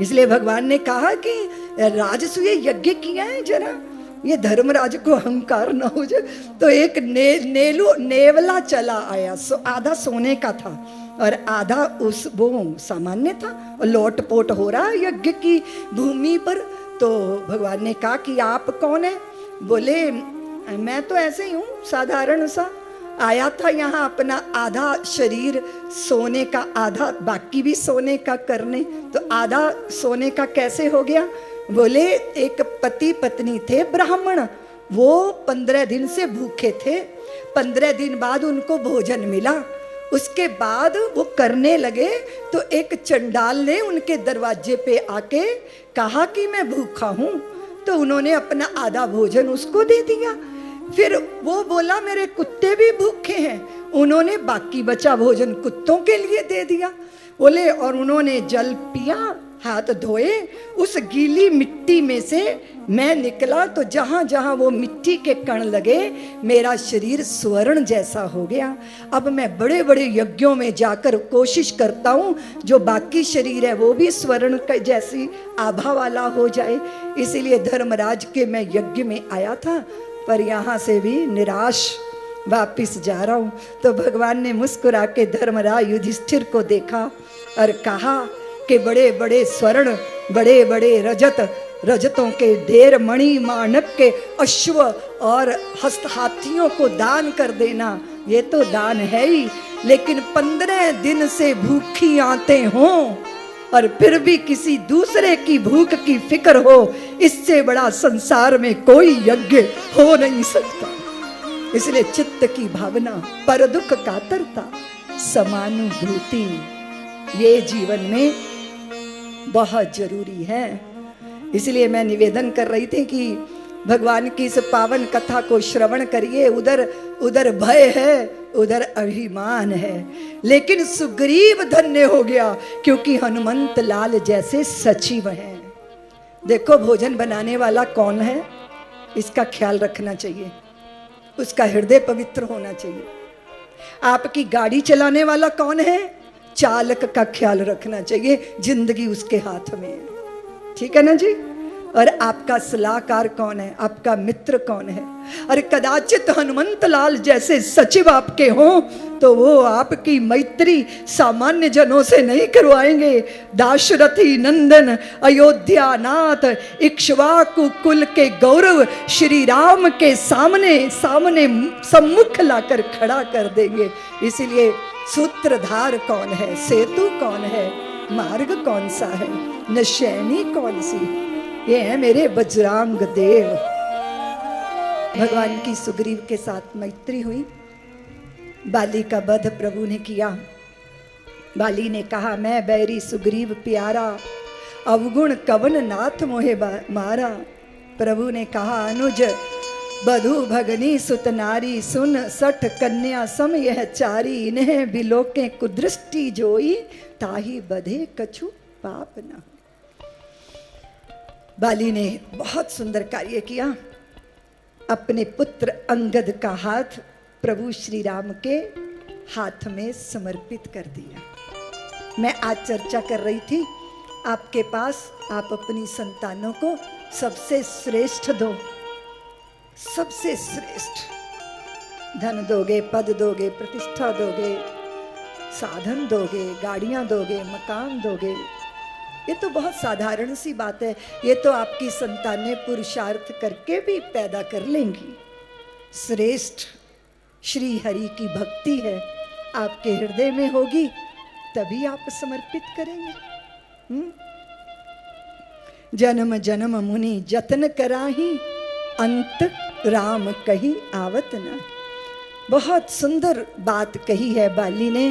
इसलिए भगवान ने कहा कि राजसूय यज्ञ किया है, जरा ये धर्मराज को अहंकार न हो जाए। तो एक नेवला चला आया, आधा सोने का था और आधा उस वो सामान्य था, और लोटपोट हो रहा है यज्ञ की भूमि पर। तो भगवान ने कहा कि आप कौन है? बोले मैं तो ऐसे ही हूँ, साधारण सा आया था यहाँ अपना आधा शरीर सोने का, आधा बाकी भी सोने का करने। तो आधा सोने का कैसे हो गया? बोले एक पति पत्नी थे ब्राह्मण, वो 15 दिन से भूखे थे। 15 दिन बाद उनको भोजन मिला, उसके बाद वो करने लगे तो एक चंडाल ने उनके दरवाजे पे आके कहा कि मैं भूखा हूँ। तो उन्होंने अपना आधा भोजन उसको दे दिया। फिर वो बोला मेरे कुत्ते भी भूखे हैं, उन्होंने बाकी बचा भोजन कुत्तों के लिए दे दिया। बोले और उन्होंने जल पिया, हाथ धोए, उस गीली मिट्टी में से मैं निकला तो जहां जहां वो मिट्टी के कण लगे मेरा शरीर स्वर्ण जैसा हो गया। अब मैं बड़े बड़े यज्ञों में जाकर कोशिश करता हूँ जो बाकी शरीर है वो भी स्वर्ण का जैसी आभा वाला हो जाए। इसीलिए धर्मराज के मैं यज्ञ में आया था, पर यहाँ से भी निराश वापिस जा रहा हूँ। तो भगवान ने मुस्कुरा के धर्मराज युधिष्ठिर को देखा और कहा कि बड़े बड़े स्वर्ण, बड़े बड़े रजतों के ढेर, मणि माणक के अश्व और हस्त हाथियों को दान कर देना, ये तो दान है ही। लेकिन 15 दिन से भूखी आते हों और फिर भी किसी दूसरे की भूख की फिक्र हो, इससे बड़ा संसार में कोई यज्ञ हो नहीं सकता। इसलिए चित्त की भावना, पर दुख कातरता, समानुभूति, ये जीवन में बहुत जरूरी है। इसलिए मैं निवेदन कर रही थी कि भगवान की इस पावन कथा को श्रवण करिए। उधर भय है, उधर अभिमान है, लेकिन सुग्रीव धन्य हो गया क्योंकि हनुमंत लाल जैसे सचिव हैं। देखो भोजन बनाने वाला कौन है, इसका ख्याल रखना चाहिए, उसका हृदय पवित्र होना चाहिए। आपकी गाड़ी चलाने वाला कौन है, चालक का ख्याल रखना चाहिए, जिंदगी उसके हाथ में है, ठीक है ना जी। और आपका सलाहकार कौन है, आपका मित्र कौन है? अरे कदाचित हनुमंत लाल जैसे सचिव आपके हों तो वो आपकी मैत्री सामान्य जनों से नहीं करवाएंगे। दाशरथी नंदन अयोध्या नाथ इक्ष्वाकु कुल के गौरव श्री राम के सामने सम्मुख लाकर खड़ा कर देंगे। इसीलिए सूत्रधार कौन है, सेतु कौन है, मार्ग कौन सा है, नशैनी कौन सी, ये है मेरे बजरंग देव। भगवान की सुग्रीव के साथ मैत्री हुई। बाली का वध प्रभु ने किया। बाली ने कहा मैं बैरी सुग्रीव प्यारा, अवगुण कवन नाथ मोहे मारा। प्रभु ने कहा अनुज बधु भगनी सुत नारी, सुन 60 कन्या सम यह चारी, इन्हें बिलोके कुदृष्टि जोई, ताही बधे कछु पाप न। बाली ने बहुत सुंदर कार्य किया। अपने पुत्र अंगद का हाथ प्रभु श्री राम के हाथ में समर्पित कर दिया। मैं आज चर्चा कर रही थी, आपके पास आप अपनी संतानों को सबसे श्रेष्ठ दो, सबसे श्रेष्ठ धन दोगे, पद दोगे, प्रतिष्ठा दोगे, साधन दोगे, गाड़ियां दोगे, मकान दोगे, ये तो बहुत साधारण सी बात है। ये तो आपकी संतानें पुरुषार्थ करके भी पैदा कर लेंगी। श्रेष्ठ श्री हरि की भक्ति है, आपके हृदय में होगी तभी आप समर्पित करेंगे। जन्म जन्म मुनि जतन कराही, अंत राम कही आवत न। बहुत सुंदर बात कही है बाली ने।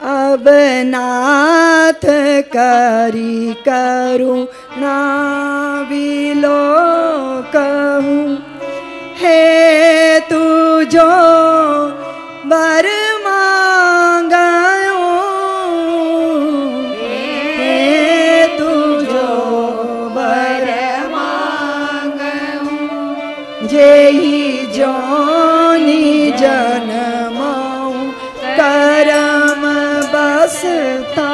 अब नाथ करी करुणा बिलो कहूँ, हे तू जो बर मांगो, हे तू जो बर मांगो, जेहि जोनि जन्मौ करम बसता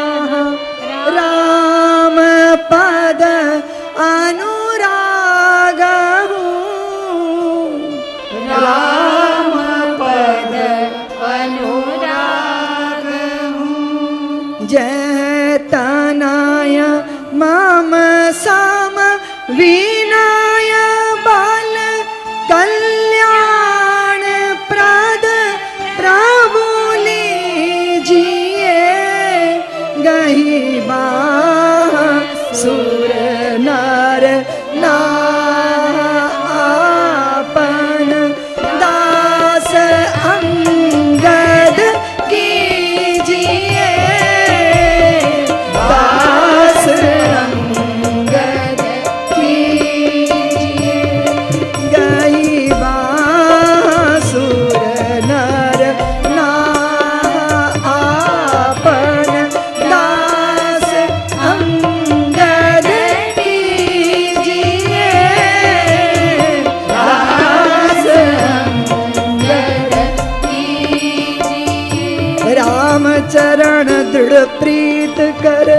प्रीत कर,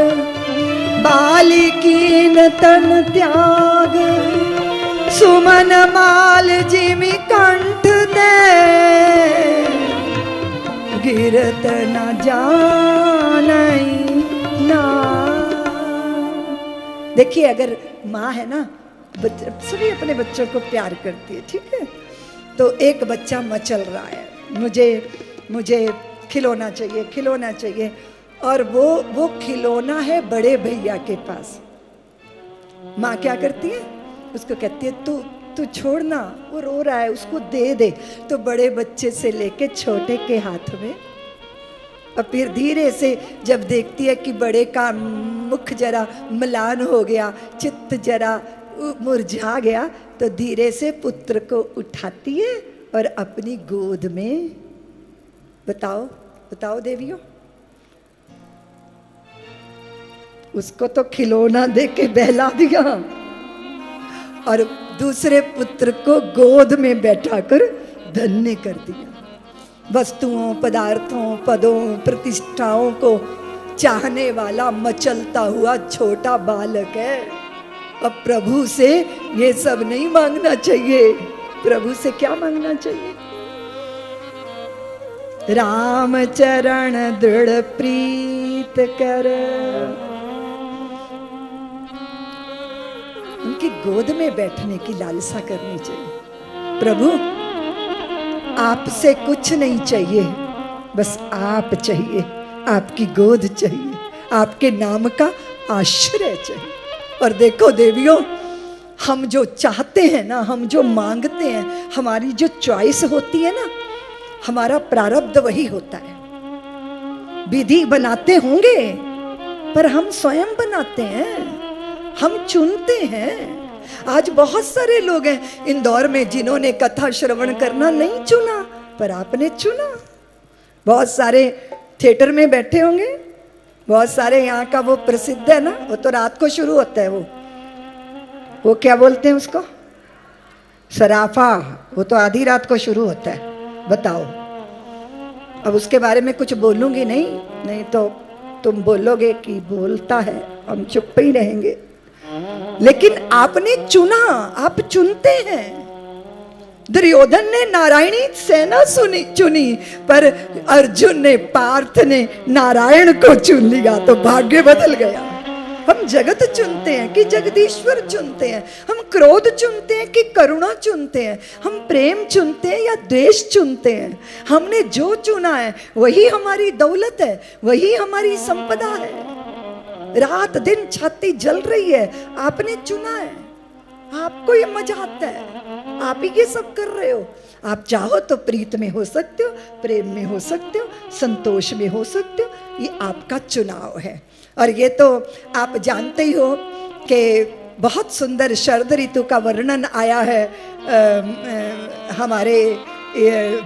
बालिकीन तन त्याग, सुमन माल जिमि कंठ दे, गिरत न जानई ना। देखिए, अगर माँ है ना, सभी अपने बच्चों को प्यार करती है, ठीक है। तो एक बच्चा मचल रहा है, मुझे खिलौना चाहिए, खिलौना चाहिए, और वो खिलौना है बड़े भैया के पास। माँ क्या करती है, उसको कहती है तू छोड़ना, वो रो रहा है, उसको दे दे। तो बड़े बच्चे से लेके छोटे के हाथ में, और फिर धीरे से जब देखती है कि बड़े का मुख जरा म्लान हो गया, चित्त जरा मुरझा गया, तो धीरे से पुत्र को उठाती है और अपनी गोद में, बताओ देवियों, उसको तो खिलौना दे के बहला दिया और दूसरे पुत्र को गोद में बैठाकर धन्य कर दिया। वस्तुओं, पदार्थों, पदों, प्रतिष्ठाओं को चाहने वाला मचलता हुआ छोटा बालक है। अब प्रभु से ये सब नहीं मांगना चाहिए। प्रभु से क्या मांगना चाहिए? राम चरण दृढ़ प्रीत कर, उनकी गोद में बैठने की लालसा करनी चाहिए। प्रभु, आपसे कुछ नहीं चाहिए, बस आप चाहिए, आपकी गोद चाहिए, आपके नाम का आश्रय चाहिए। और देखो देवियों, हम जो चाहते हैं ना, हम जो मांगते हैं, हमारी जो चॉइस होती है ना, हमारा प्रारब्ध वही होता है। विधि बनाते होंगे, पर हम स्वयं बनाते हैं, हम चुनते हैं। आज बहुत सारे लोग हैं इंदौर में जिन्होंने कथा श्रवण करना नहीं चुना, पर आपने चुना। बहुत सारे थिएटर में बैठे होंगे, बहुत सारे, यहाँ का वो प्रसिद्ध है ना, वो तो रात को शुरू होता है, वो क्या बोलते हैं उसको, सराफा, वो तो आधी रात को शुरू होता है। बताओ, अब उसके बारे में कुछ बोलूंगी नहीं तो तुम बोलोगे कि बोलता है, हम चुप ही रहेंगे। लेकिन आपने चुना, आप चुनते हैं। दुर्योधन ने नारायणी सेना चुनी, पर अर्जुन ने, पार्थ ने नारायण को चुन लिया, तो भाग्य बदल गया। हम जगत चुनते हैं कि जगदीश्वर चुनते हैं, हम क्रोध चुनते हैं कि करुणा चुनते हैं, हम प्रेम चुनते हैं या द्वेष चुनते हैं। हमने जो चुना है वही हमारी दौलत है, वही हमारी संपदा है। रात दिन छाती जल रही है, आपने चुना है, आपको ये मजा आता है, आप ही ये सब कर रहे हो। आप चाहो तो प्रीत में हो सकते हो, प्रेम में हो सकते हो, संतोष में हो सकते हो, ये आपका चुनाव है। और ये तो आप जानते ही हो कि बहुत सुंदर शरद ऋतु का वर्णन आया है, हमारे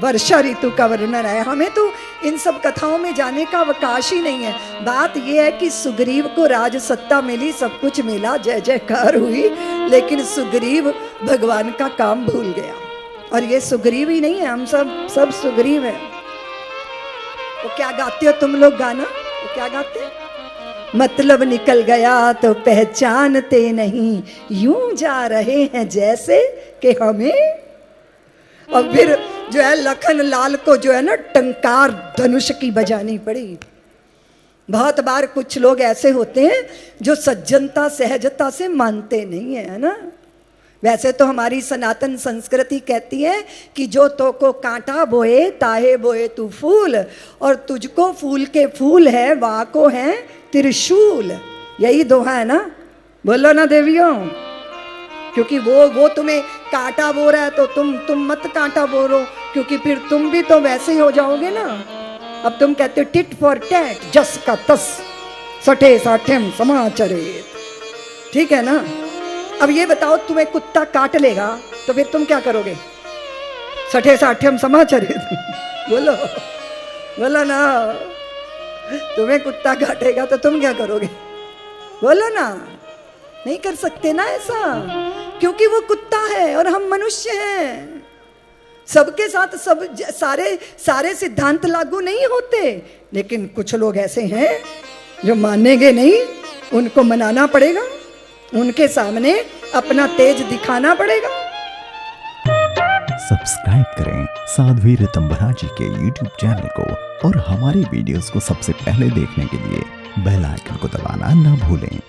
वर्षा ऋतु का वर्णन आया। हमें तो इन सब कथाओं में जाने का अवकाश ही नहीं है। बात यह है कि सुग्रीव को राज सत्ता मिली, सब कुछ मिला, जय जयकार हुई, लेकिन सुग्रीव भगवान का काम भूल गया। और ये सुग्रीव ही नहीं है, हम सब सुग्रीव हैं। वो क्या गाते हो तुम लोग गाना, वो क्या गाते हैं? मतलब निकल गया तो पहचानते नहीं, यूं जा रहे हैं जैसे कि हमें। और फिर जो है लखन लाल को जो है ना टंकार धनुष की बजानी पड़ी। बहुत बार कुछ लोग ऐसे होते हैं जो सज्जनता सहजता से मानते नहीं है ना। वैसे तो हमारी सनातन संस्कृति कहती है कि जो तो को कांटा बोए ताहे बोए तू फूल, और तुझको फूल के फूल है वाह को है त्रिशूल। यही दोहा है ना, बोलो ना देवियों। क्योंकि वो तुम्हें कांटा बो रहा है तो तुम मत कांटा बोलो, क्योंकि फिर तुम भी तो वैसे ही हो जाओगे ना। अब तुम कहते हो टिट फॉर टैट, जस का तस, सठे साठ्यम समाचरेत, ठीक है ना। अब ये बताओ, तुम्हें कुत्ता काट लेगा तो फिर तुम क्या करोगे? सठे साठ्यम समाचरेत बोलो ना। तुम्हें कुत्ता काटेगा तो तुम क्या करोगे? बोलो ना। नहीं कर सकते ना ऐसा, क्योंकि वो कुत्ता है और हम मनुष्य हैं। सबके साथ सारे सिद्धांत लागू नहीं होते, लेकिन कुछ लोग ऐसे हैं जो मानेंगे नहीं उनको मनाना पड़ेगा, उनके सामने अपना तेज दिखाना पड़ेगा। सब्सक्राइब करें साध्वी ऋतंभरा जी के YouTube चैनल को और हमारी वीडियोस को सबसे पहले देखने के लिए बेल आइकन को दबाना ना भूलें।